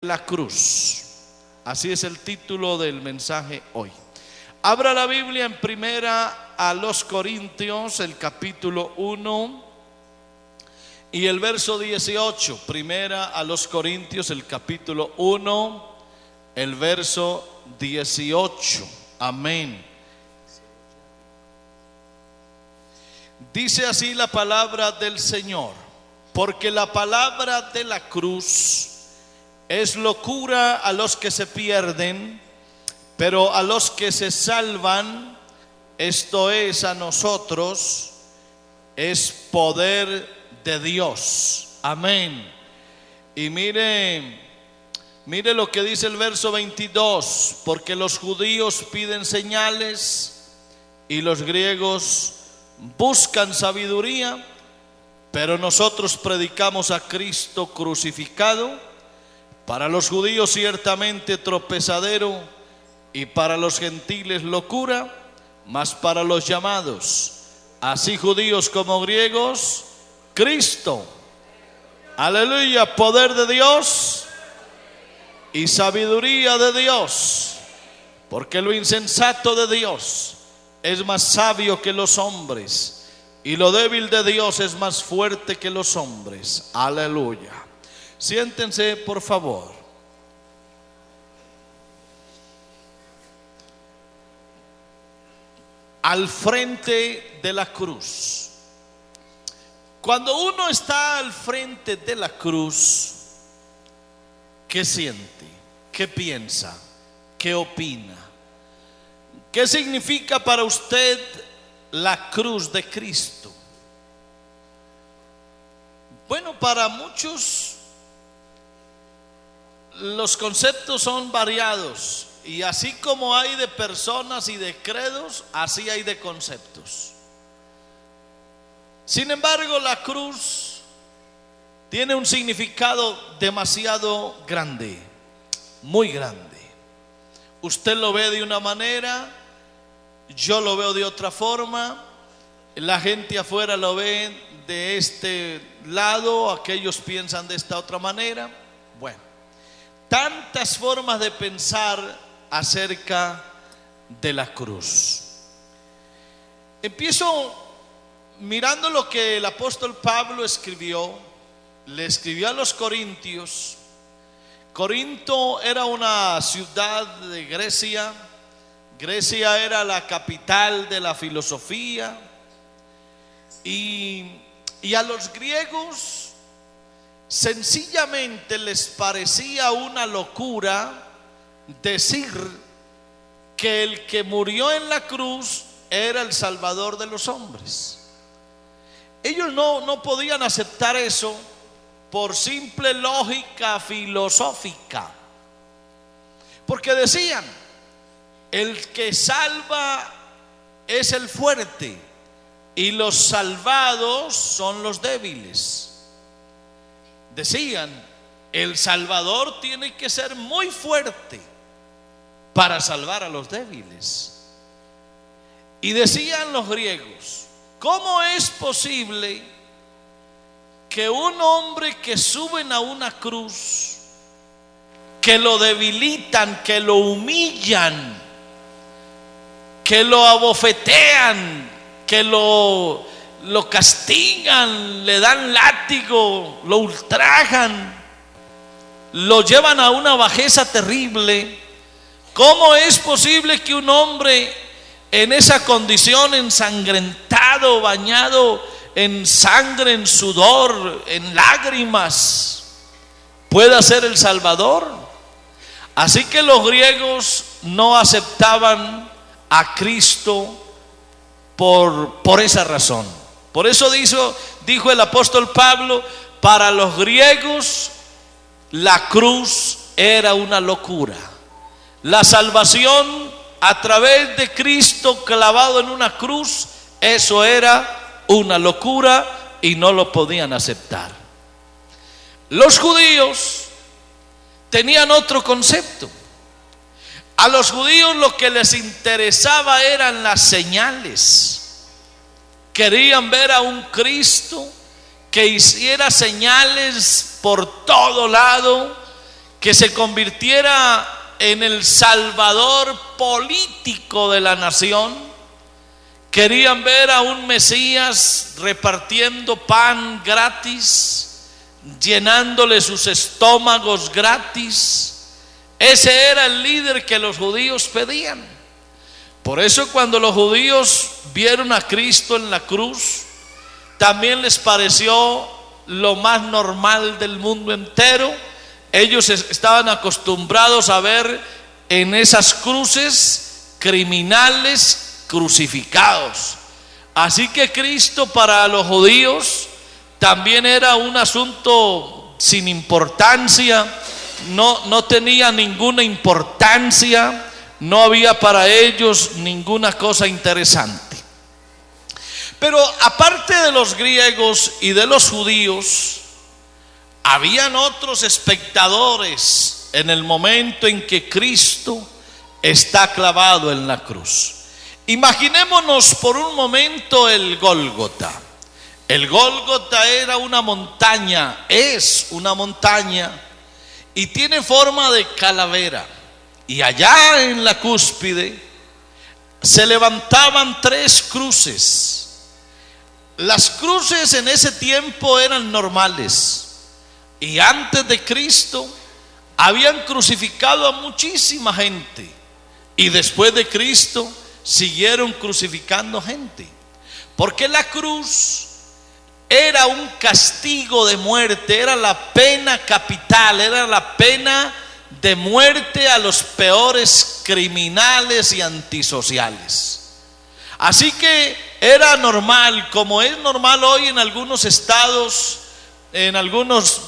La cruz. Así es el título del mensaje hoy. Abra la Biblia en Primera a los Corintios, el capítulo 1 y el verso 18. Primera a los Corintios, el capítulo 1, el verso 18. Amén. Dice así la palabra del Señor: porque la palabra de la cruz es locura a los que se pierden, pero a los que se salvan, esto es, a nosotros, es poder de Dios. Amén. Y mire lo que dice el verso 22: porque los judíos piden señales y los griegos buscan sabiduría, pero nosotros predicamos a Cristo crucificado, para los judíos ciertamente tropezadero y para los gentiles locura, mas para los llamados, así judíos como griegos, Cristo, aleluya, poder de Dios y sabiduría de Dios, porque lo insensato de Dios es más sabio que los hombres, y lo débil de Dios es más fuerte que los hombres. Aleluya. Siéntense, por favor. Al frente de la cruz. Cuando uno está al frente de la cruz, ¿qué siente? ¿Qué piensa? ¿Qué opina? ¿Qué significa para usted la cruz de Cristo? Bueno, para muchos los conceptos son variados, y así como hay de personas y de credos, así hay de conceptos. Sin embargo, la cruz tiene un significado demasiado grande, muy grande. Usted lo ve de una manera, yo lo veo de otra forma, la gente afuera lo ve de este lado, aquellos piensan de esta otra manera. Bueno, tantas formas de pensar acerca de la cruz. Empiezo mirando lo que el apóstol Pablo escribió. Le escribió a los Corintios. Corinto era una ciudad de Grecia. Grecia era la capital de la filosofía. Y a los griegos sencillamente les parecía una locura decir que el que murió en la cruz era el Salvador de los hombres. Ellos no podían aceptar eso por simple lógica filosófica, porque decían: el que salva es el fuerte y los salvados son los débiles. Decían: el Salvador tiene que ser muy fuerte para salvar a los débiles. Y decían los griegos: ¿cómo es posible que un hombre que suben a una cruz, que lo debilitan, que lo humillan, que lo abofetean, que lo castigan, le dan látigo, lo ultrajan, lo llevan a una bajeza terrible? ¿Cómo es posible que un hombre en esa condición, ensangrentado, bañado en sangre, en sudor, en lágrimas, pueda ser el Salvador? Así que los griegos no aceptaban a Cristo por esa razón. Por eso dijo el apóstol Pablo: para los griegos la cruz era una locura. La salvación a través de Cristo clavado en una cruz, eso era una locura y no lo podían aceptar. Los judíos tenían otro concepto. A los judíos lo que les interesaba eran las señales. Querían ver a un Cristo que hiciera señales por todo lado, que se convirtiera en el salvador político de la nación. Querían ver a un Mesías repartiendo pan gratis, llenándole sus estómagos gratis. Ese era el líder que los judíos pedían. Por eso cuando los judíos vieron a Cristo en la cruz, también les pareció lo más normal del mundo entero. Ellos estaban acostumbrados a ver en esas cruces criminales crucificados. Así que Cristo para los judíos también era un asunto sin importancia, no tenía ninguna importancia, no había para ellos ninguna cosa interesante. Pero aparte de los griegos y de los judíos, habían otros espectadores en el momento en que Cristo está clavado en la cruz. Imaginémonos por un momento el Gólgota. El Gólgota era una montaña, es una montaña, y tiene forma de calavera. Y allá en la cúspide se levantaban 3 cruces. Las cruces en ese tiempo eran normales, y antes de Cristo habían crucificado a muchísima gente, y después de Cristo siguieron crucificando gente, porque la cruz era un castigo de muerte, era la pena capital, era la pena de muerte a los peores criminales y antisociales. Así que era normal, como es normal hoy en algunos estados, en algunos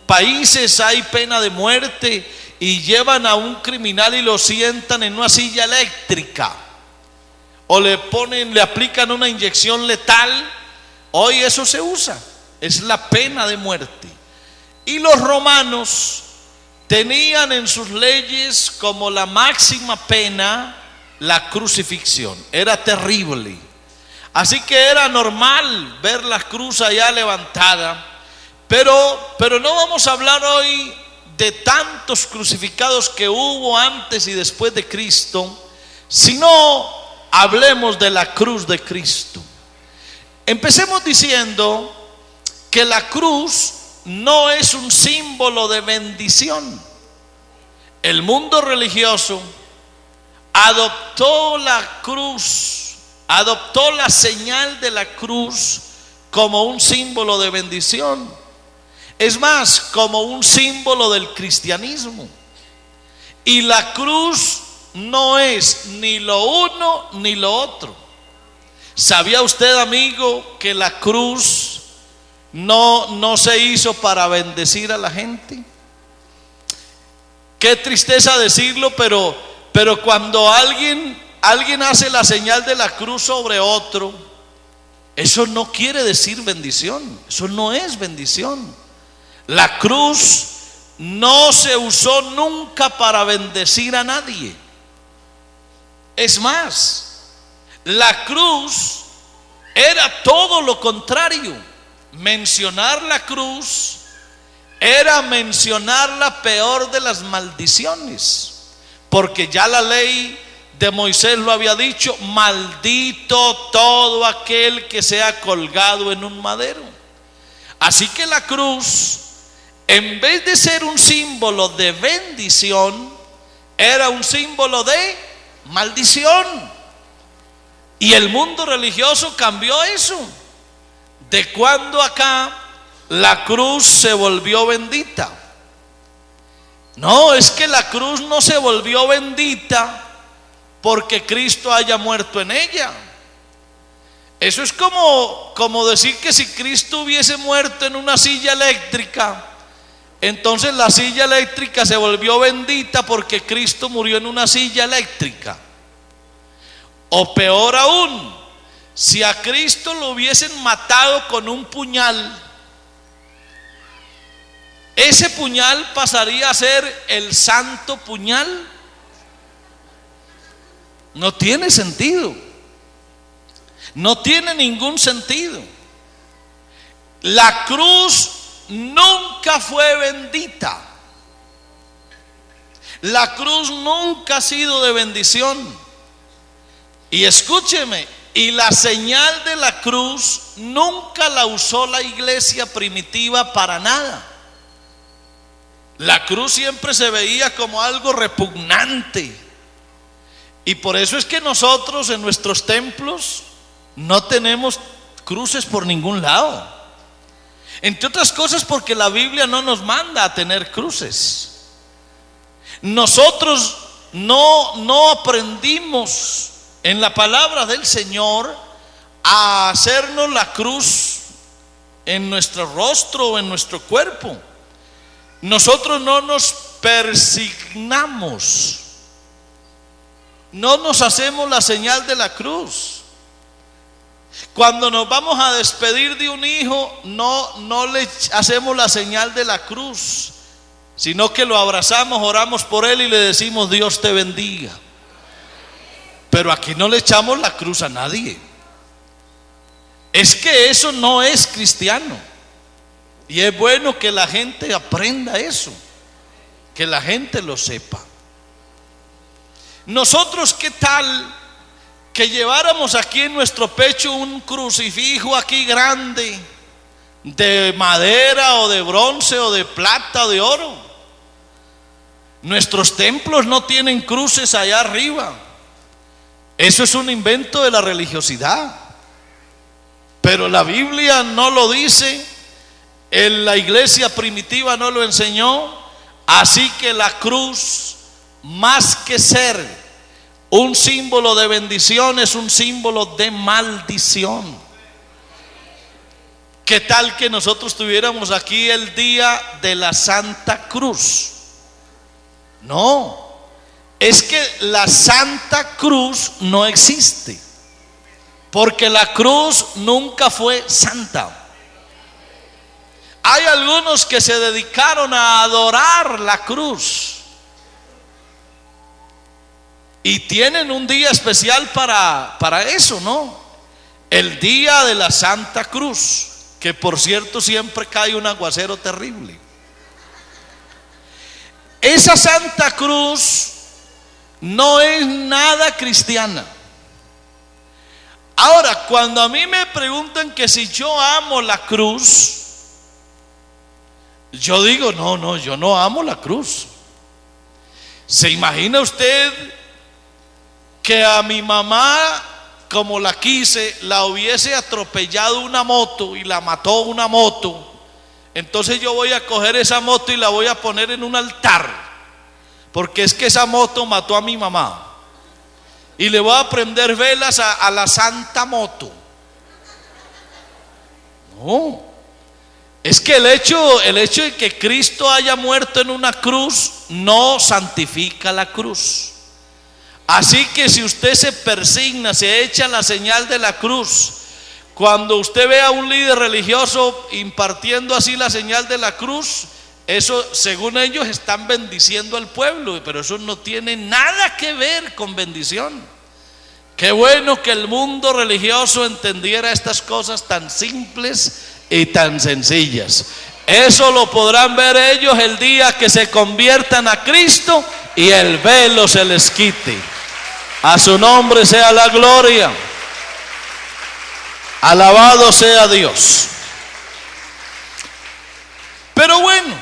países hay pena de muerte, y llevan a un criminal y lo sientan en una silla eléctrica, o le aplican una inyección letal. Hoy eso se usa, es la pena de muerte. Y los romanos tenían en sus leyes como la máxima pena la crucifixión. Era terrible. Así que era normal ver la cruz allá levantada. Pero no vamos a hablar hoy de tantos crucificados que hubo antes y después de Cristo, sino hablemos de la cruz de Cristo. Empecemos diciendo que la cruz no es un símbolo de bendición. El mundo religioso adoptó la cruz, adoptó la señal de la cruz como un símbolo de bendición. Es más, como un símbolo del cristianismo. Y la cruz no es ni lo uno ni lo otro. ¿Sabía usted, amigo, que la cruz no se hizo para bendecir a la gente? Qué tristeza decirlo, pero cuando alguien hace la señal de la cruz sobre otro, eso no quiere decir bendición. Eso no es bendición. La cruz no se usó nunca para bendecir a nadie. Es más, la cruz era todo lo contrario. Mencionar la cruz era mencionar la peor de las maldiciones, porque ya la ley de Moisés lo había dicho: maldito todo aquel que sea colgado en un madero. Así que la cruz, en vez de ser un símbolo de bendición, era un símbolo de maldición. Y el mundo religioso cambió eso. ¿De cuándo acá la cruz se volvió bendita? No, es que la cruz no se volvió bendita porque Cristo haya muerto en ella. Eso es como decir que si Cristo hubiese muerto en una silla eléctrica, entonces la silla eléctrica se volvió bendita porque Cristo murió en una silla eléctrica. O peor aún, si a Cristo lo hubiesen matado con un puñal, ese puñal pasaría a ser el santo puñal. No tiene sentido. No tiene ningún sentido. La cruz nunca fue bendita. La cruz nunca ha sido de bendición. Y escúcheme, y la señal de la cruz nunca la usó la iglesia primitiva para nada. La cruz siempre se veía como algo repugnante. Y por eso es que nosotros en nuestros templos no tenemos cruces por ningún lado. Entre otras cosas porque la Biblia no nos manda a tener cruces. Nosotros no aprendimos en la palabra del Señor a hacernos la cruz en nuestro rostro o en nuestro cuerpo. Nosotros no nos persignamos, no nos hacemos la señal de la cruz. Cuando nos vamos a despedir de un hijo, no le hacemos la señal de la cruz, sino que lo abrazamos, oramos por él y le decimos Dios te bendiga. Pero aquí no le echamos la cruz a nadie. Es que eso no es cristiano. Y es bueno que la gente aprenda eso, que la gente lo sepa. Nosotros, ¿qué tal que lleváramos aquí en nuestro pecho un crucifijo aquí grande, de madera o de bronce o de plata o de oro? Nuestros templos no tienen cruces allá arriba. Eso es un invento de la religiosidad. Pero la Biblia no lo dice, la iglesia primitiva no lo enseñó. Así que la cruz, más que ser un símbolo de bendición, es un símbolo de maldición. ¿Qué tal que nosotros tuviéramos aquí el día de la Santa Cruz? No, es que la Santa Cruz no existe, porque la cruz nunca fue santa. Hay algunos que se dedicaron a adorar la cruz y tienen un día especial para eso, ¿no? El día de la Santa Cruz, que por cierto siempre cae un aguacero terrible. Esa Santa Cruz no es nada cristiana. Ahora, cuando a mí me preguntan que si yo amo la cruz, yo digo, no, yo no amo la cruz. ¿Se imagina usted que a mi mamá, como la quise, la hubiese atropellado una moto y la mató una moto? Entonces yo voy a coger esa moto y la voy a poner en un altar, porque es que esa moto mató a mi mamá, y le voy a prender velas a la santa moto. No, es que el hecho de que Cristo haya muerto en una cruz no santifica la cruz. Así que si usted se persigna, se echa la señal de la cruz, cuando usted ve a un líder religioso impartiendo así la señal de la cruz, eso, según ellos, están bendiciendo al pueblo, pero eso no tiene nada que ver con bendición. Qué bueno que el mundo religioso entendiera estas cosas tan simples y tan sencillas. Eso lo podrán ver ellos el día que se conviertan a Cristo y el velo se les quite. A su nombre sea la gloria. Alabado sea Dios. Pero bueno,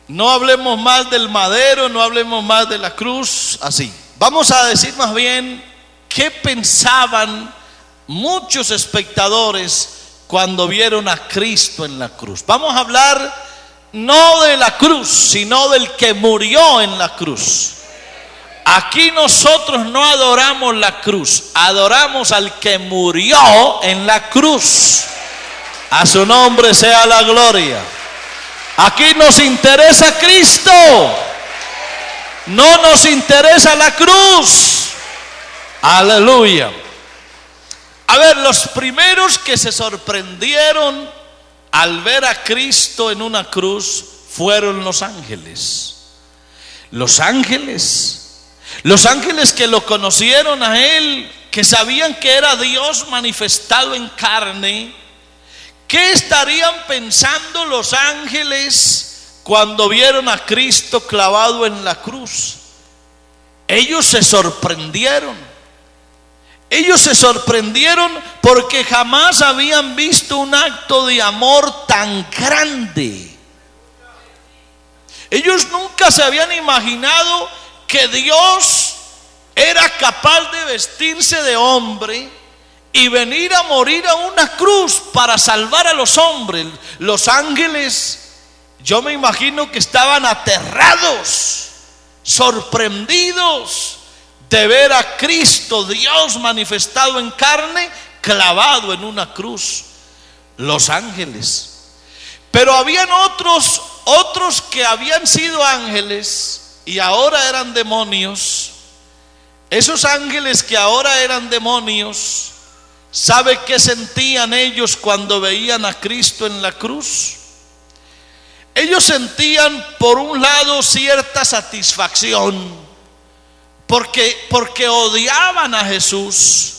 no hablemos más del madero, no hablemos más de la cruz así. Vamos a decir más bien qué pensaban muchos espectadores cuando vieron a Cristo en la cruz. Vamos a hablar no de la cruz, sino del que murió en la cruz. Aquí nosotros no adoramos la cruz, adoramos al que murió en la cruz. A su nombre sea la gloria. Aquí nos interesa Cristo, no nos interesa la cruz. Aleluya. A ver, los primeros que se sorprendieron al ver a Cristo en una cruz fueron los ángeles. Los ángeles que lo conocieron a él, que sabían que era Dios manifestado en carne. ¿Qué estarían pensando los ángeles cuando vieron a Cristo clavado en la cruz, ellos se sorprendieron. Ellos se sorprendieron porque jamás habían visto un acto de amor tan grande. Ellos nunca se habían imaginado que Dios era capaz de vestirse de hombre y venir a morir a una cruz para salvar a los hombres. Los ángeles, yo me imagino que estaban aterrados, sorprendidos de ver a Cristo, Dios manifestado en carne, clavado en una cruz. Los ángeles. Pero habían otros que habían sido ángeles y ahora eran demonios. Esos ángeles que ahora eran demonios, ¿sabe qué sentían ellos cuando veían a Cristo en la cruz? Ellos sentían, por un lado, cierta satisfacción, porque odiaban a Jesús.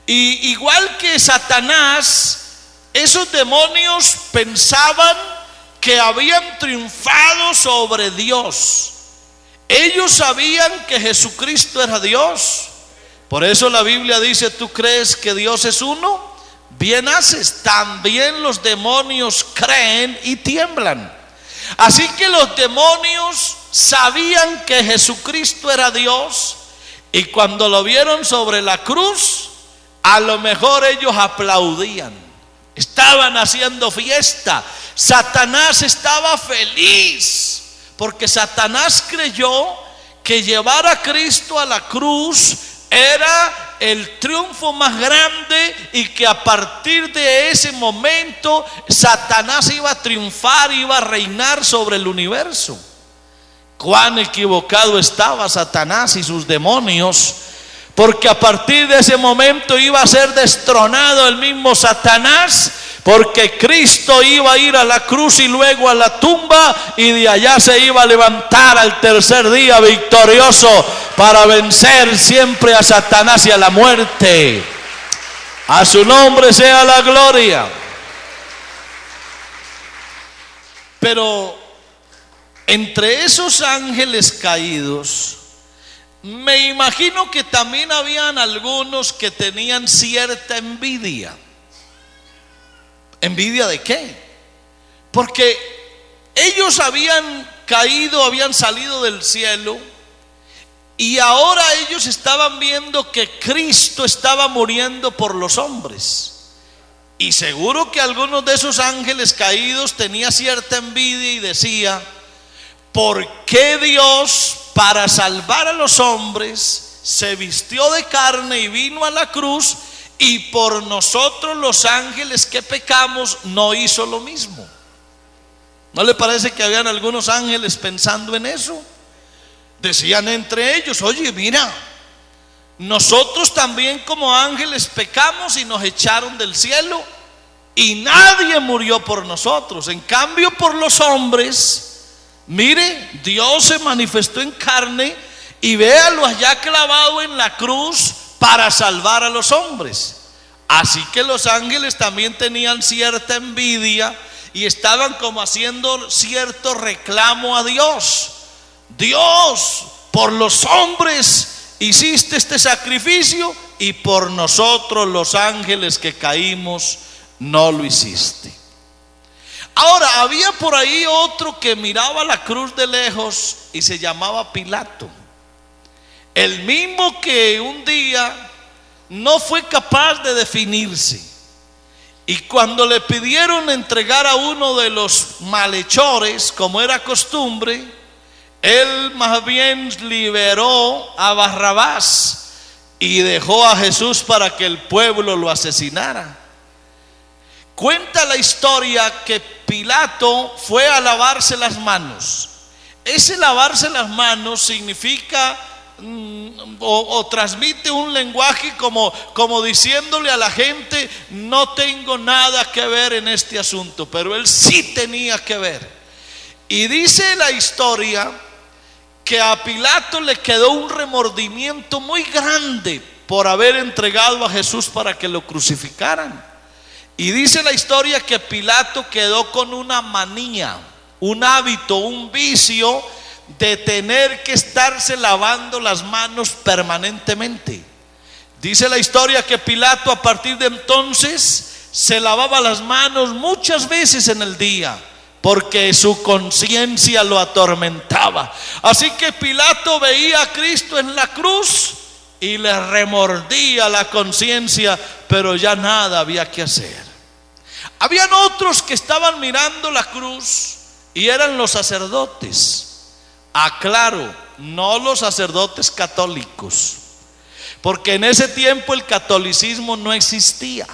Y igual que Satanás, esos demonios pensaban que habían triunfado sobre Dios. Ellos sabían que Jesucristo era Dios. Por eso la Biblia dice: ¿tú crees que Dios es uno? Bien haces. También los demonios creen y tiemblan. Así que los demonios sabían que Jesucristo era Dios, y cuando lo vieron sobre la cruz, a lo mejor ellos aplaudían, estaban haciendo fiesta. Satanás estaba feliz porque Satanás creyó que llevar a Cristo a la cruz era el triunfo más grande, y que a partir de ese momento Satanás iba a triunfar, iba a reinar sobre el universo. Cuán equivocado estaba Satanás y sus demonios, porque a partir de ese momento iba a ser destronado el mismo Satanás, porque Cristo iba a ir a la cruz y luego a la tumba, y de allá se iba a levantar al tercer día victorioso para vencer siempre a Satanás y a la muerte. A su nombre sea la gloria. Pero entre esos ángeles caídos, me imagino que también habían algunos que tenían cierta envidia. ¿Envidia de qué? Porque ellos habían caído, habían salido del cielo, y ahora ellos estaban viendo que Cristo estaba muriendo por los hombres. Y seguro que algunos de esos ángeles caídos tenía cierta envidia y decía: ¿por qué Dios, para salvar a los hombres, se vistió de carne y vino a la cruz, y por nosotros los ángeles que pecamos no hizo lo mismo? ¿No le parece que habían algunos ángeles pensando en eso? Decían entre ellos: oye, mira, nosotros también como ángeles pecamos y nos echaron del cielo, y nadie murió por nosotros. En cambio, por los hombres, mire, Dios se manifestó en carne, y véalo allá clavado en la cruz para salvar a los hombres. Así que los ángeles también tenían cierta envidia y estaban como haciendo cierto reclamo a Dios. Dios, por los hombres hiciste este sacrificio, y por nosotros los ángeles que caímos no lo hiciste. Ahora, había por ahí otro que miraba la cruz de lejos y se llamaba Pilato. El mismo que un día no fue capaz de definirse, y cuando le pidieron entregar a uno de los malhechores, como era costumbre, él más bien liberó a Barrabás y dejó a Jesús para que el pueblo lo asesinara. Cuenta la historia que Pilato fue a lavarse las manos. Ese lavarse las manos significa o transmite un lenguaje como diciéndole a la gente: no tengo nada que ver en este asunto, pero él sí tenía que ver. Y dice la historia que a Pilato le quedó un remordimiento muy grande por haber entregado a Jesús para que lo crucificaran. Y dice la historia que Pilato quedó con una manía. un hábito, un vicio de tener que estarse lavando las manos permanentemente. Dice la historia que Pilato a partir de entonces se lavaba las manos muchas veces en el día, porque su conciencia lo atormentaba. Así que Pilato veía a Cristo en la cruz y le remordía la conciencia, pero ya nada había que hacer. Habían otros que estaban mirando la cruz y eran los sacerdotes. Aclaro, no los sacerdotes católicos, porque en ese tiempo el catolicismo no existía.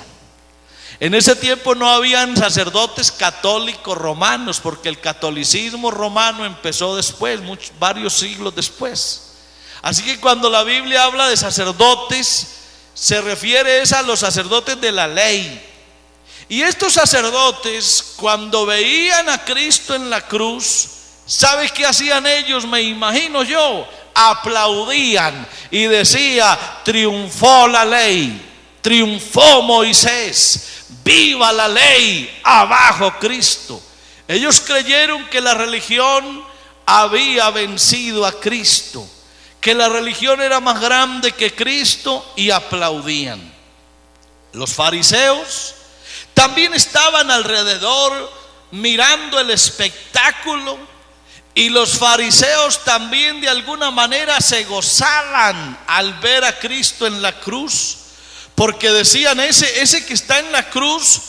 En ese tiempo no habían sacerdotes católicos romanos, porque el catolicismo romano empezó después, varios siglos después. Así que cuando la Biblia habla de sacerdotes, se refiere a los sacerdotes de la ley. Y estos sacerdotes, cuando veían a Cristo en la cruz, ¿sabe qué hacían ellos? Me imagino yo, aplaudían y decía: triunfó la ley, triunfó Moisés, viva la ley, abajo Cristo. Ellos creyeron que la religión había vencido a Cristo, que la religión era más grande que Cristo, y aplaudían. Los fariseos también estaban alrededor mirando el espectáculo, y los fariseos también de alguna manera se gozaban al ver a Cristo en la cruz, porque decían: ese que está en la cruz,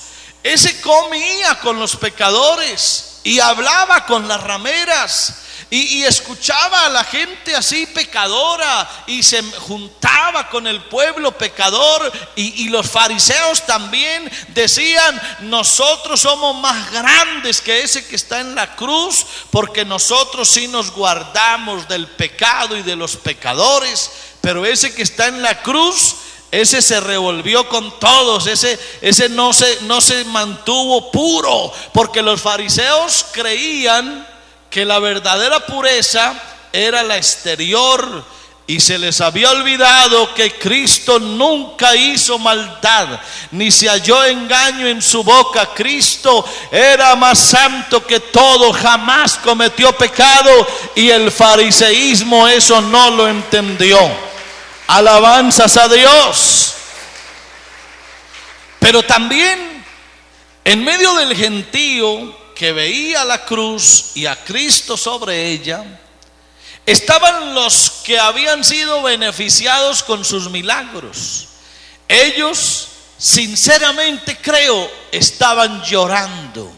ese comía con los pecadores y hablaba con las rameras, y escuchaba a la gente así pecadora, y se juntaba con el pueblo pecador. Y los fariseos también decían: nosotros somos más grandes que ese que está en la cruz, porque nosotros sí nos guardamos del pecado y de los pecadores, pero ese que está en la cruz, ese se revolvió con todos, ese no se mantuvo puro, porque los fariseos creían que la verdadera pureza era la exterior, y se les había olvidado que Cristo nunca hizo maldad, ni se halló engaño en su boca. Cristo era más santo que todo, jamás cometió pecado, y el fariseísmo eso no lo entendió. Alabanzas a Dios. Pero también en medio del gentío que veía la cruz y a Cristo sobre ella, estaban los que habían sido beneficiados con sus milagros. Ellos, sinceramente creo, estaban llorando,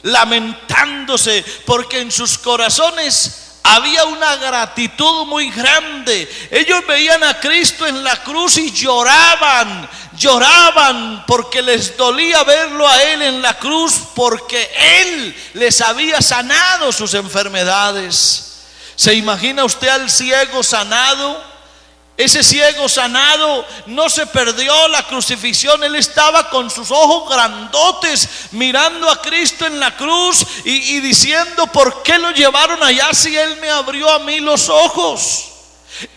lamentándose, porque en sus corazones había una gratitud muy grande. Ellos veían a Cristo en la cruz y lloraban porque les dolía verlo a Él en la cruz, porque Él les había sanado sus enfermedades. ¿Se imagina usted al ciego sanado? Ese ciego sanado no se perdió la crucifixión. Él estaba con sus ojos grandotes mirando a Cristo en la cruz y diciendo: ¿por qué lo llevaron allá si Él me abrió a mí los ojos?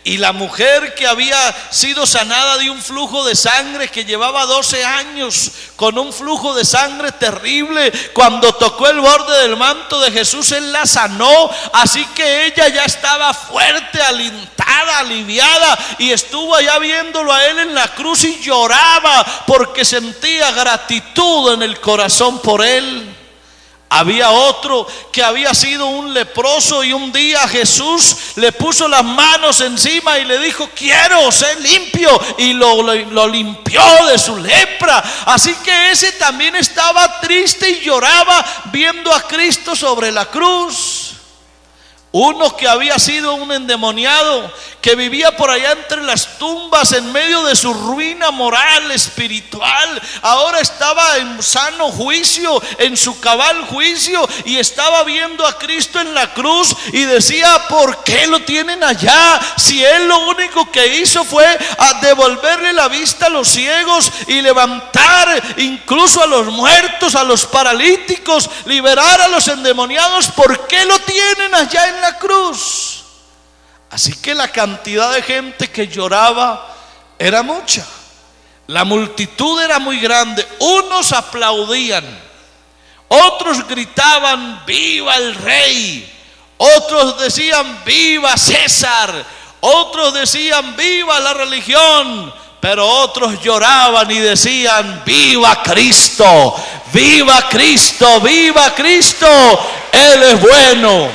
Y la mujer que había sido sanada de un flujo de sangre, que llevaba 12 años con un flujo de sangre terrible, cuando tocó el borde del manto de Jesús, Él la sanó. Así que ella ya estaba fuerte, alentada, aliviada, y estuvo allá viéndolo a Él en la cruz y lloraba porque sentía gratitud en el corazón por Él. Había otro que había sido un leproso, y un día Jesús le puso las manos encima y le dijo: quiero ser limpio, y lo limpió de su lepra. Así que ese también estaba triste y lloraba viendo a Cristo sobre la cruz. Uno que había sido un endemoniado, que vivía por allá entre las tumbas en medio de su ruina moral, espiritual, ahora estaba en sano juicio, en su cabal juicio, y estaba viendo a Cristo en la cruz y decía: ¿por qué lo tienen allá? Si Él lo único que hizo fue devolverle la vista a los ciegos y levantar incluso a los muertos, a los paralíticos, liberar a los endemoniados. ¿Por qué lo tienen allá en la cruz? Así que la cantidad de gente que lloraba era mucha, la multitud era muy grande. Unos aplaudían, otros gritaban viva el rey, otros decían viva César, otros decían viva la religión, pero otros lloraban y decían viva Cristo, viva Cristo, viva Cristo, Él es bueno,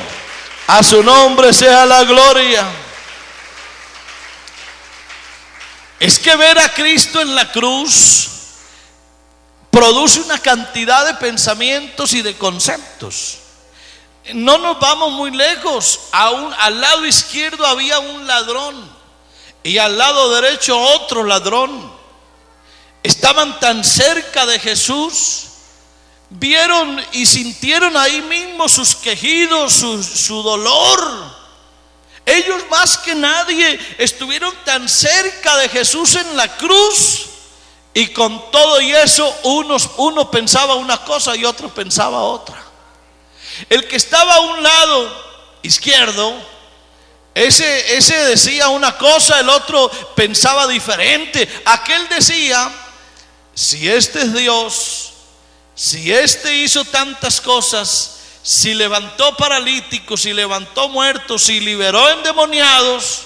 a su nombre sea la gloria. Es que ver a Cristo en la cruz produce una cantidad de pensamientos y de conceptos. No nos vamos muy lejos. Al lado izquierdo había un ladrón y al lado derecho otro ladrón. Estaban tan cerca de Jesús, vieron y sintieron ahí mismo sus quejidos, su dolor. Ellos más que nadie estuvieron tan cerca de Jesús en la cruz, y con todo y eso uno pensaba una cosa y otro pensaba otra. El que estaba a un lado izquierdo, ese decía una cosa, el otro pensaba diferente. Aquel decía, si este es Dios, si este hizo tantas cosas, si levantó paralíticos, si levantó muertos, si liberó endemoniados,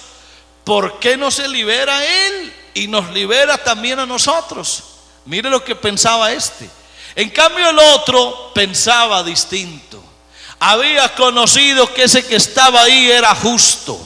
¿por qué no se libera a Él y nos libera también a nosotros? Mire lo que pensaba este. En cambio el otro pensaba distinto. Había conocido que ese que estaba ahí era justo.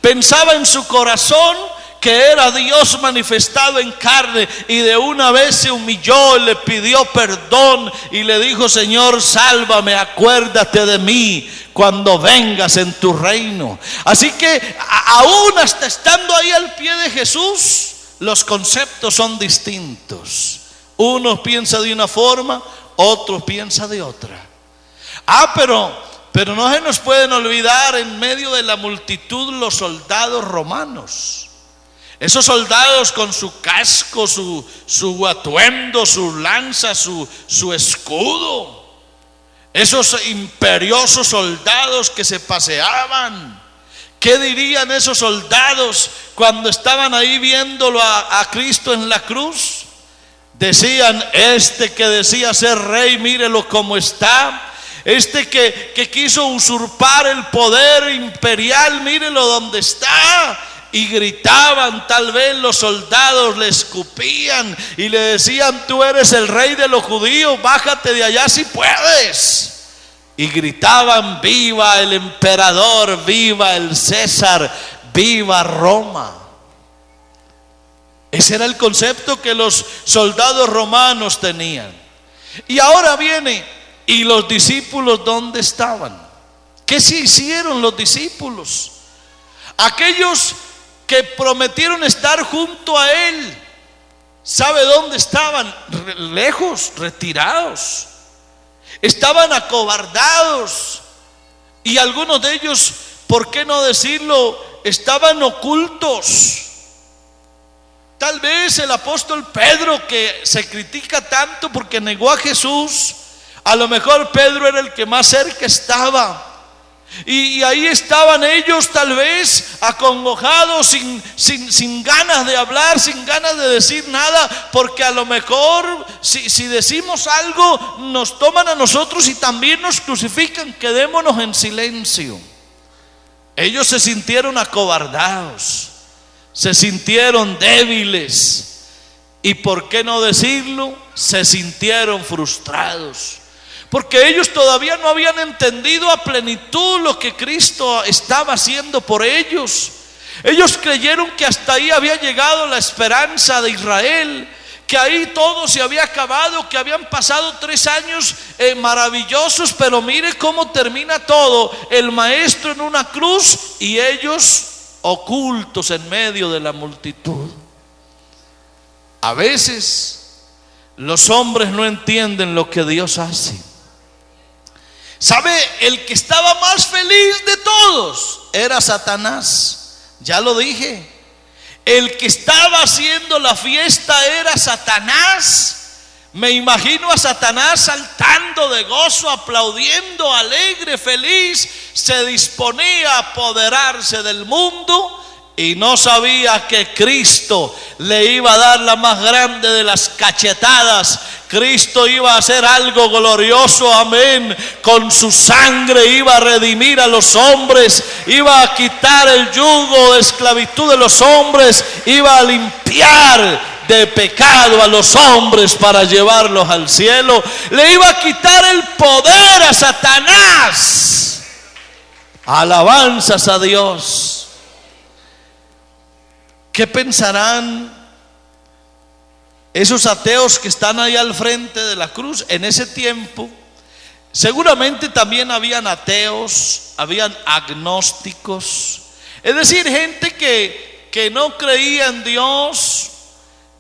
Pensaba en su corazón que era Dios manifestado en carne, y de una vez se humilló, le pidió perdón y le dijo: Señor, sálvame, acuérdate de mí cuando vengas en tu reino. Así que aún hasta estando ahí al pie de Jesús, los conceptos son distintos. Uno piensa de una forma, otro piensa de otra. Pero no se nos pueden olvidar en medio de la multitud los soldados romanos. Esos soldados con su casco, su atuendo, su lanza, su escudo. Esos imperiosos soldados que se paseaban. ¿Qué dirían esos soldados cuando estaban ahí viéndolo a Cristo en la cruz? Decían: este que decía ser rey, mírelo cómo está. Este que quiso usurpar el poder imperial, mírelo donde está. Y gritaban, tal vez los soldados le escupían y le decían: tú eres el rey de los judíos, bájate de allá si puedes. Y gritaban: viva el emperador, viva el César, viva Roma. Ese era el concepto que los soldados romanos tenían. Y ahora viene, ¿y los discípulos dónde estaban? ¿Qué se hicieron los discípulos? Aquellos que prometieron estar junto a Él, ¿sabe dónde estaban? Lejos, retirados. Estaban acobardados. Y algunos de ellos, ¿por qué no decirlo?, estaban ocultos. Tal vez el apóstol Pedro, que se critica tanto porque negó a Jesús, a lo mejor Pedro era el que más cerca estaba. Y ahí estaban ellos tal vez acongojados, sin ganas de hablar, sin ganas de decir nada, porque a lo mejor si decimos algo nos toman a nosotros y también nos crucifican. Quedémonos en silencio. Ellos se sintieron acobardados, se sintieron débiles y, ¿por qué no decirlo?, se sintieron frustrados. Porque ellos todavía no habían entendido a plenitud lo que Cristo estaba haciendo por ellos. Ellos creyeron que hasta ahí había llegado la esperanza de Israel, que ahí todo se había acabado, que habían pasado 3 años maravillosos, pero mire cómo termina todo: el maestro en una cruz y ellos ocultos en medio de la multitud. A veces los hombres no entienden lo que Dios hace. ¿Sabe? El que estaba más feliz de todos era Satanás. Ya lo dije. El que estaba haciendo la fiesta era Satanás. Me imagino a Satanás saltando de gozo, aplaudiendo, alegre, feliz. Se disponía a apoderarse del mundo y no sabía que Cristo le iba a dar la más grande de las cachetadas. Cristo iba a hacer algo glorioso, amén. Con su sangre iba a redimir a los hombres, iba a quitar el yugo de esclavitud de los hombres, iba a limpiar de pecado a los hombres para llevarlos al cielo. Le iba a quitar el poder a Satanás. Alabanzas a Dios. ¿Qué pensarán esos ateos que están ahí al frente de la cruz? En ese tiempo seguramente también habían ateos, habían agnósticos, es decir, gente que no creía en Dios,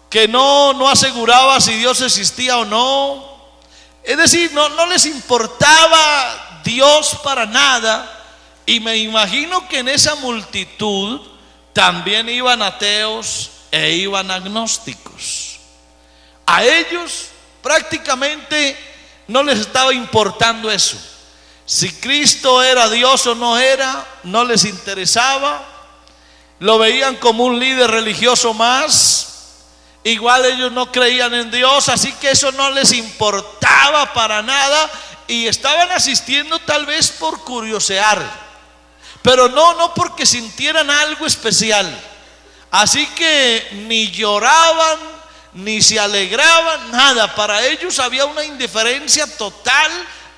que no aseguraba si Dios existía o no, es decir, no les importaba Dios para nada. Y me imagino que en esa multitud también iban ateos e iban agnósticos. A ellos prácticamente no les estaba importando eso. Si Cristo era Dios o no era, no les interesaba. Lo veían como un líder religioso más. Igual ellos no creían en Dios, así que eso no les importaba para nada. Y estaban asistiendo tal vez por curiosear, pero no porque sintieran algo especial. Así que ni lloraban, ni se alegraban, nada. Para ellos había una indiferencia total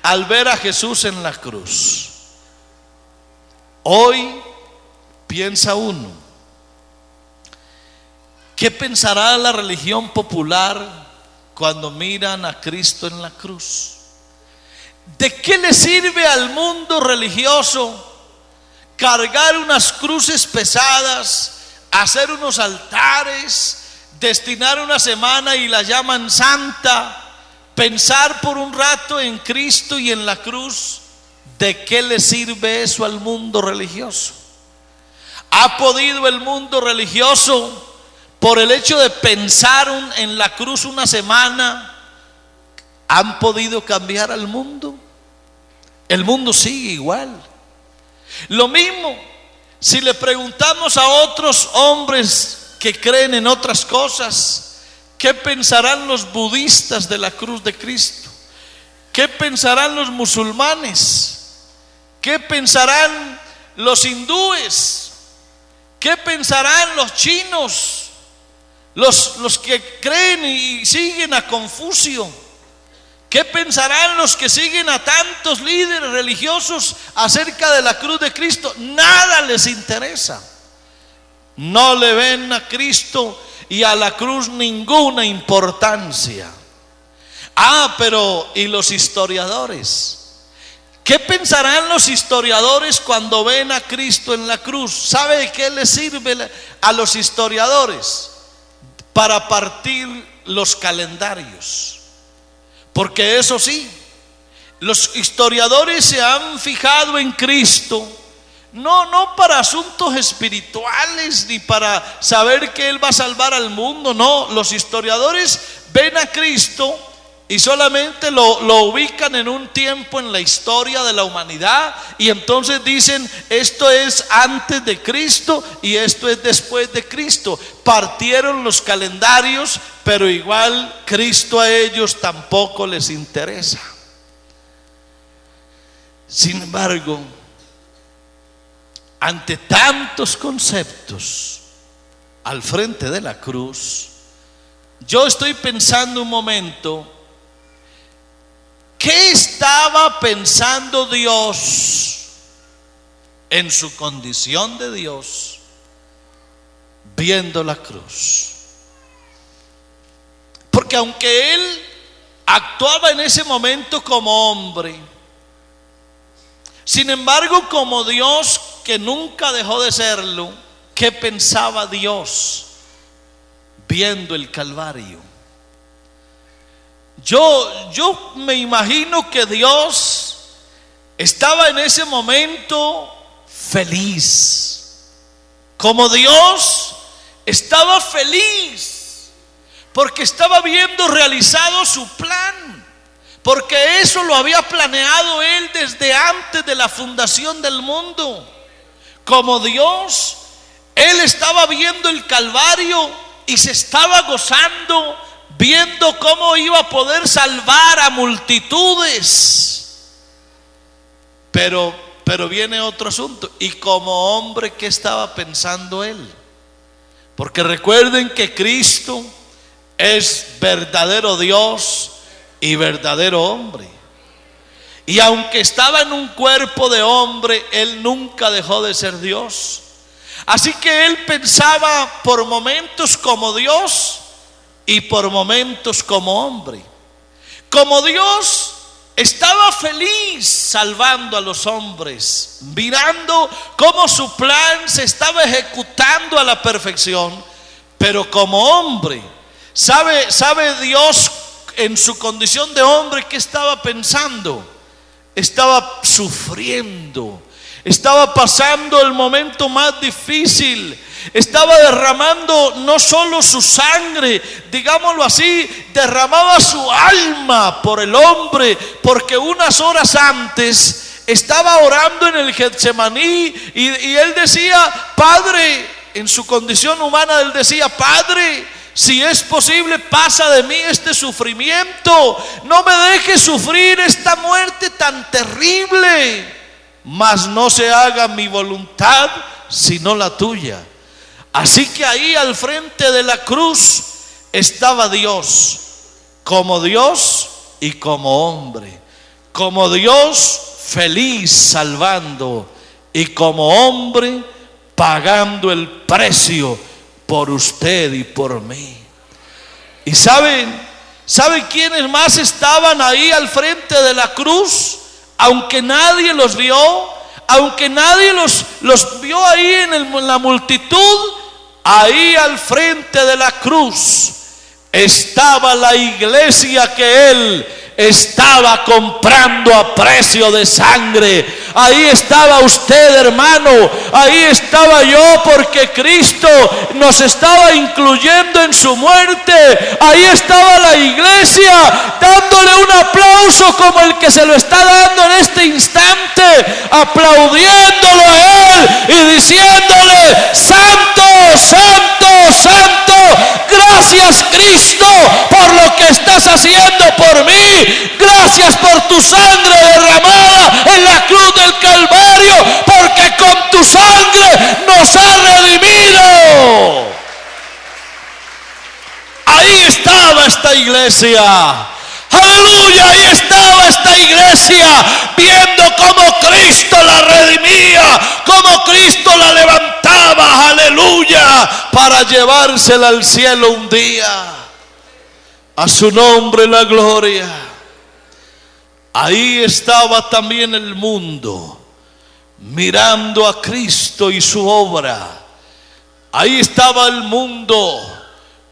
al ver a Jesús en la cruz. Hoy piensa uno, ¿qué pensará la religión popular cuando miran a Cristo en la cruz? ¿De qué le sirve al mundo religioso cargar unas cruces pesadas, hacer unos altares, destinar una semana y la llaman santa, pensar por un rato en Cristo y en la cruz? ¿De qué le sirve eso al mundo religioso? ¿Ha podido el mundo religioso, por el hecho de pensar en la cruz una semana, han podido cambiar al mundo? El mundo sigue igual. Lo mismo si le preguntamos a otros hombres que creen en otras cosas, ¿qué pensarán los budistas de la cruz de Cristo? ¿Qué pensarán los musulmanes? ¿Qué pensarán los hindúes? ¿Qué pensarán los chinos? Los que creen y siguen a Confucio. ¿Qué pensarán los que siguen a tantos líderes religiosos acerca de la cruz de Cristo? Nada les interesa. No le ven a Cristo y a la cruz ninguna importancia. Pero ¿y los historiadores? ¿Qué pensarán los historiadores cuando ven a Cristo en la cruz? ¿Sabe de qué les sirve a los historiadores? Para partir los calendarios. Porque eso sí, los historiadores se han fijado en Cristo, no para asuntos espirituales ni para saber que Él va a salvar al mundo. No, los historiadores ven a Cristo y solamente lo ubican en un tiempo en la historia de la humanidad, y entonces dicen: esto es antes de Cristo y esto es después de Cristo. Partieron los calendarios, pero igual Cristo a ellos tampoco les interesa. Sin embargo, ante tantos conceptos al frente de la cruz, yo estoy pensando un momento, ¿qué estaba pensando Dios en su condición de Dios viendo la cruz? Porque aunque Él actuaba en ese momento como hombre, sin embargo, como Dios que nunca dejó de serlo, ¿qué pensaba Dios viendo el Calvario? Yo me imagino que Dios estaba en ese momento feliz. Como Dios estaba feliz porque estaba viendo realizado su plan, porque eso lo había planeado Él desde antes de la fundación del mundo. Como Dios Él estaba viendo el Calvario y se estaba gozando, viendo cómo iba a poder salvar a multitudes. Pero viene otro asunto. Y como hombre, ¿qué estaba pensando él? Porque recuerden que Cristo es verdadero Dios y verdadero hombre. Y aunque estaba en un cuerpo de hombre, él nunca dejó de ser Dios. Así que él pensaba por momentos como Dios y por momentos como hombre. Como Dios, estaba feliz salvando a los hombres, mirando cómo su plan se estaba ejecutando a la perfección. Pero como hombre, ¿sabe Dios en su condición de hombre qué estaba pensando? Estaba sufriendo, estaba pasando el momento más difícil, estaba derramando no solo su sangre, digámoslo así, derramaba su alma por el hombre, porque unas horas antes estaba orando en el Getsemaní y él decía: Padre, en su condición humana él decía: Padre, si es posible, pasa de mí este sufrimiento, no me dejes sufrir esta muerte tan terrible, mas no se haga mi voluntad sino la tuya. Así que ahí al frente de la cruz estaba Dios, como Dios y como hombre, como Dios feliz salvando y como hombre pagando el precio por usted y por mí. ¿Y sabe quiénes más estaban ahí al frente de la cruz? Aunque nadie los vio, aunque nadie los vio ahí en la multitud, ahí al frente de la cruz estaba la iglesia que él estaba comprando a precio de sangre. Ahí estaba usted, hermano, ahí estaba yo, porque Cristo nos estaba incluyendo en su muerte. Ahí estaba la iglesia dándole un aplauso como el que se lo está dando en este instante, aplaudiéndolo a él y diciéndole: Santo, Santo, Santo, gracias Cristo por lo que estás haciendo por mí. Gracias por tu sangre derramada en la cruz del Calvario, porque con tu sangre nos has redimido. Ahí estaba esta iglesia. Aleluya, ahí estaba esta iglesia viendo cómo Cristo la redimía, cómo Cristo la levantaba, aleluya, para llevársela al cielo un día. A su nombre la gloria. Ahí estaba también el mundo, mirando a Cristo y su obra. Ahí estaba el mundo,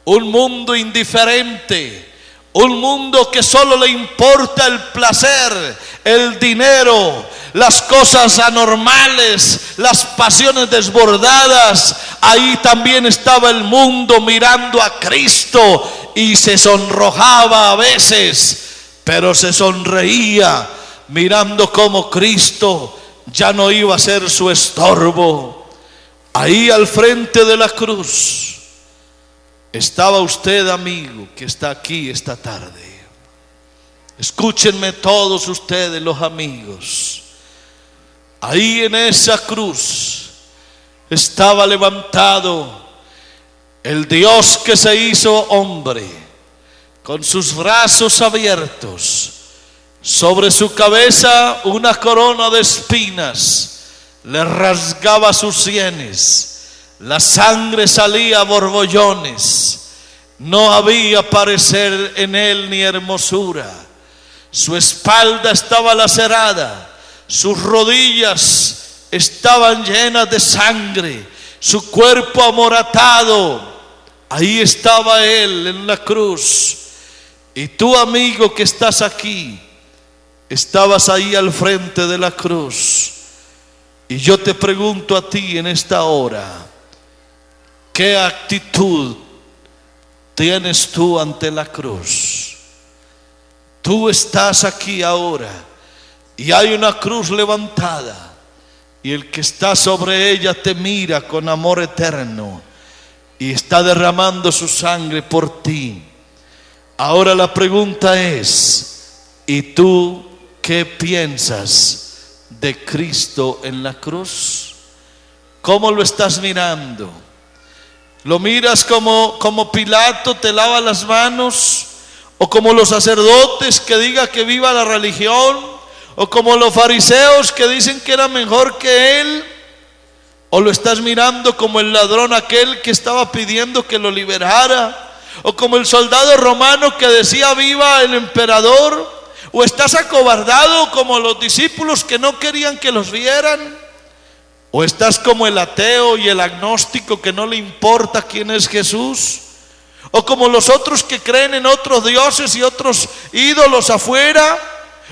un mundo indiferente, un mundo que solo le importa el placer, el dinero, las cosas anormales, las pasiones desbordadas. Ahí también estaba el mundo mirando a Cristo y se sonrojaba a veces, pero se sonreía mirando cómo Cristo ya no iba a ser su estorbo. Ahí al frente de la cruz estaba usted, amigo, que está aquí esta tarde. Escúchenme todos ustedes, los amigos. Ahí en esa cruz estaba levantado el Dios que se hizo hombre, con sus brazos abiertos, sobre su cabeza una corona de espinas le rasgaba sus sienes, la sangre salía a borbollones, no había parecer en él ni hermosura, su espalda estaba lacerada, sus rodillas estaban llenas de sangre, su cuerpo amoratado. Ahí estaba él en la cruz. Y tú, amigo que estás aquí, estabas ahí al frente de la cruz. Y yo te pregunto a ti en esta hora: ¿qué actitud tienes tú ante la cruz? Tú estás aquí ahora y hay una cruz levantada, y el que está sobre ella te mira con amor eterno y está derramando su sangre por ti. Ahora la pregunta es, ¿y tú qué piensas de Cristo en la cruz? ¿Cómo lo estás mirando? ¿Lo miras como Pilato te lava las manos? ¿O como los sacerdotes que diga que viva la religión? ¿O como los fariseos que dicen que era mejor que él? ¿O lo estás mirando como el ladrón aquel que estaba pidiendo que lo liberara? ¿O como el soldado romano que decía viva el emperador? ¿O estás acobardado como los discípulos que no querían que los vieran? ¿O estás como el ateo y el agnóstico que no le importa quién es Jesús? ¿O como los otros que creen en otros dioses y otros ídolos afuera?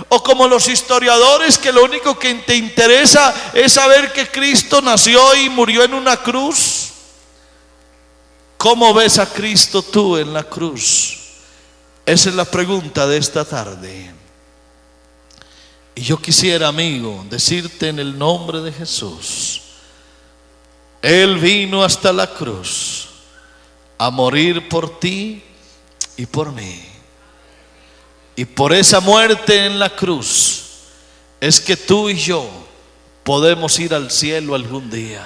¿O como los historiadores que lo único que te interesa es saber que Cristo nació y murió en una cruz? ¿Cómo ves a Cristo tú en la cruz? Esa es la pregunta de esta tarde. Y yo quisiera, amigo, decirte en el nombre de Jesús, Él vino hasta la cruz a morir por ti y por mí. Y por esa muerte en la cruz es que tú y yo podemos ir al cielo algún día.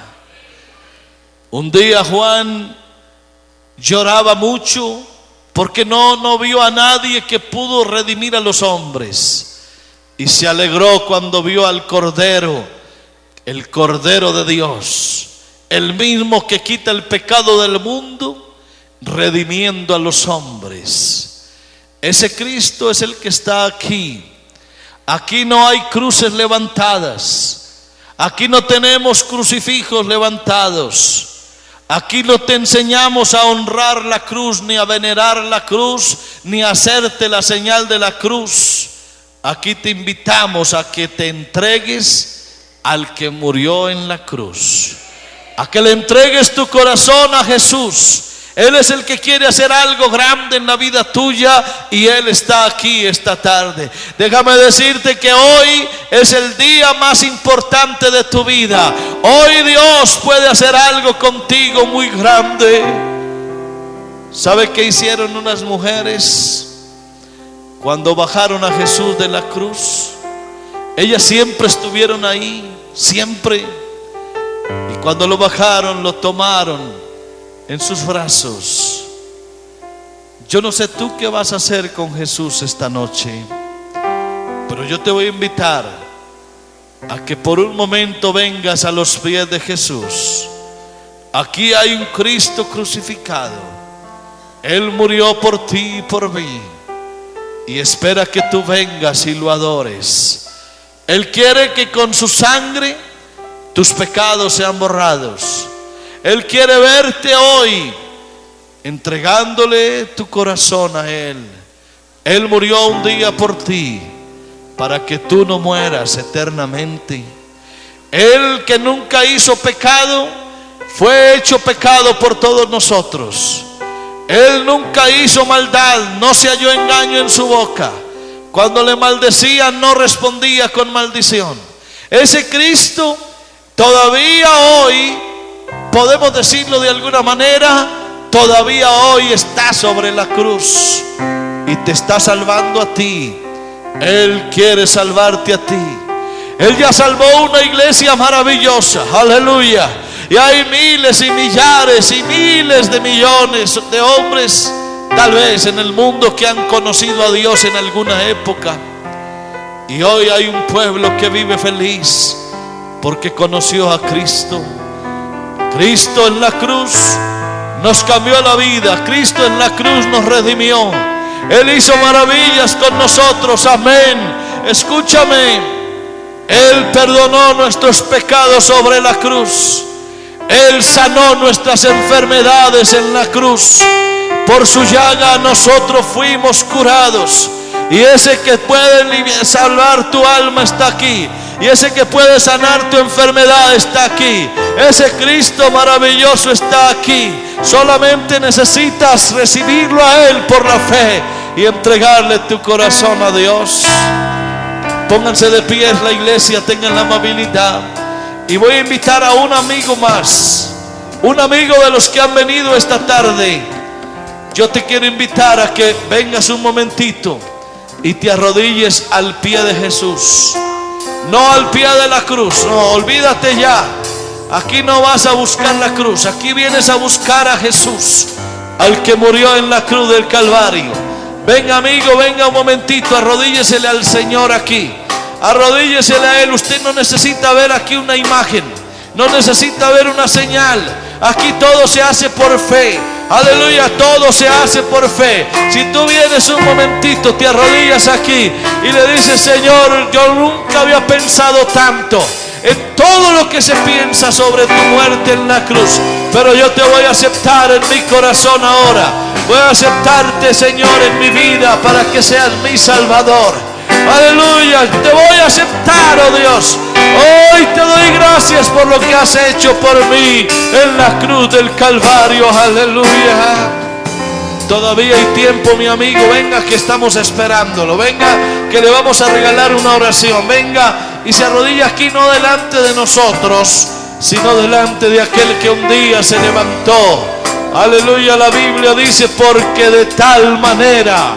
Un día Juan lloraba mucho porque no vio a nadie que pudo redimir a los hombres, y se alegró cuando vio al Cordero, el Cordero de Dios, el mismo que quita el pecado del mundo, redimiendo a los hombres. Ese Cristo es el que está aquí. Aquí no hay cruces levantadas. Aquí no tenemos crucifijos levantados. Aquí no te enseñamos a honrar la cruz, ni a venerar la cruz, ni a hacerte la señal de la cruz. Aquí te invitamos a que te entregues al que murió en la cruz, a que le entregues tu corazón a Jesús. Él es el que quiere hacer algo grande en la vida tuya, y Él está aquí esta tarde. Déjame decirte que hoy es el día más importante de tu vida. Hoy Dios puede hacer algo contigo muy grande. ¿Sabe qué hicieron unas mujeres cuando bajaron a Jesús de la cruz? Ellas siempre estuvieron ahí, siempre. Y cuando lo bajaron, lo tomaron en sus brazos. Yo no sé tú qué vas a hacer con Jesús esta noche, pero yo te voy a invitar a que por un momento vengas a los pies de Jesús. Aquí hay un Cristo crucificado. Él murió por ti y por mí, y espera que tú vengas y lo adores. Él quiere que con su sangre tus pecados sean borrados. Él quiere verte hoy entregándole tu corazón a Él. Él murió un día por ti para que tú no mueras eternamente. Él, que nunca hizo pecado, fue hecho pecado por todos nosotros. Él nunca hizo maldad, no se halló engaño en su boca. Cuando le maldecían, no respondía con maldición. Ese Cristo todavía hoy, podemos decirlo de alguna manera, todavía hoy está sobre la cruz y te está salvando a ti. Él quiere salvarte a ti. Él ya salvó una iglesia maravillosa, aleluya. Y hay miles y millares y miles de millones de hombres, tal vez en el mundo, que han conocido a Dios en alguna época. Y hoy hay un pueblo que vive feliz porque conoció a Cristo. Cristo en la cruz nos cambió la vida. Cristo en la cruz nos redimió. Él hizo maravillas con nosotros, amén. Escúchame, Él perdonó nuestros pecados sobre la cruz. Él sanó nuestras enfermedades en la cruz. Por su llaga nosotros fuimos curados. Y ese que puede salvar tu alma está aquí. Y ese que puede sanar tu enfermedad está aquí. Ese Cristo maravilloso está aquí. Solamente necesitas recibirlo a Él por la fe y entregarle tu corazón a Dios. Pónganse de pie, la iglesia, tengan la amabilidad. Y voy a invitar a un amigo más, un amigo de los que han venido esta tarde. Yo te quiero invitar a que vengas un momentito y te arrodilles al pie de Jesús. No al pie de la cruz, no, olvídate ya. Aquí no vas a buscar la cruz, aquí vienes a buscar a Jesús, al que murió en la cruz del Calvario. Venga amigo, venga un momentito, arrodíllesele al Señor aquí. Arrodíllesele a Él. Usted no necesita ver aquí una imagen, no necesita ver una señal. Aquí todo se hace por fe. Aleluya, todo se hace por fe. Si tú vienes un momentito, te arrodillas aquí y le dices: Señor, yo nunca había pensado tanto en todo lo que se piensa sobre tu muerte en la cruz, pero yo te voy a aceptar en mi corazón ahora. Voy a aceptarte, Señor, en mi vida para que seas mi Salvador. Aleluya, te voy a aceptar, oh Dios. Hoy te doy gracias por lo que has hecho por mí en la cruz del Calvario. Aleluya. Todavía hay tiempo, mi amigo. Venga, que estamos esperándolo. Venga, que le vamos a regalar una oración. Venga y se arrodilla aquí, no delante de nosotros, sino delante de aquel que un día se levantó. Aleluya. La Biblia dice: porque de tal manera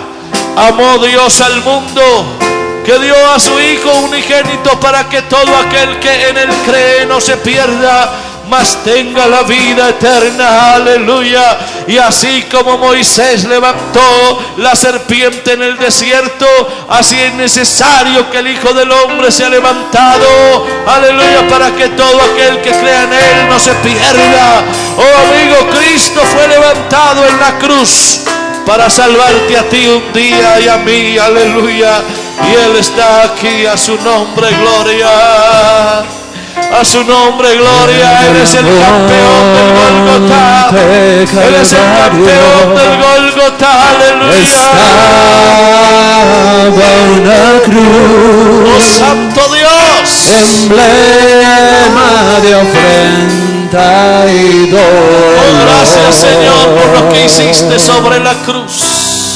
amó Dios al mundo, que dio a su Hijo unigénito, para que todo aquel que en Él cree no se pierda, mas tenga la vida eterna. Aleluya. Y así como Moisés levantó la serpiente en el desierto, así es necesario que el Hijo del Hombre sea levantado. Aleluya, para que todo aquel que crea en Él no se pierda. Oh amigo, Cristo fue levantado en la cruz para salvarte a ti un día y a mí. Aleluya. Y Él está aquí. A su nombre gloria, a su nombre gloria. Eres el campeón del Gólgota, eres el campeón del Gólgota. Aleluya. Estaba una cruz, oh santo Dios, emblema de ofrenda y dolor. oh gracias, Señor, por lo que hiciste sobre la cruz.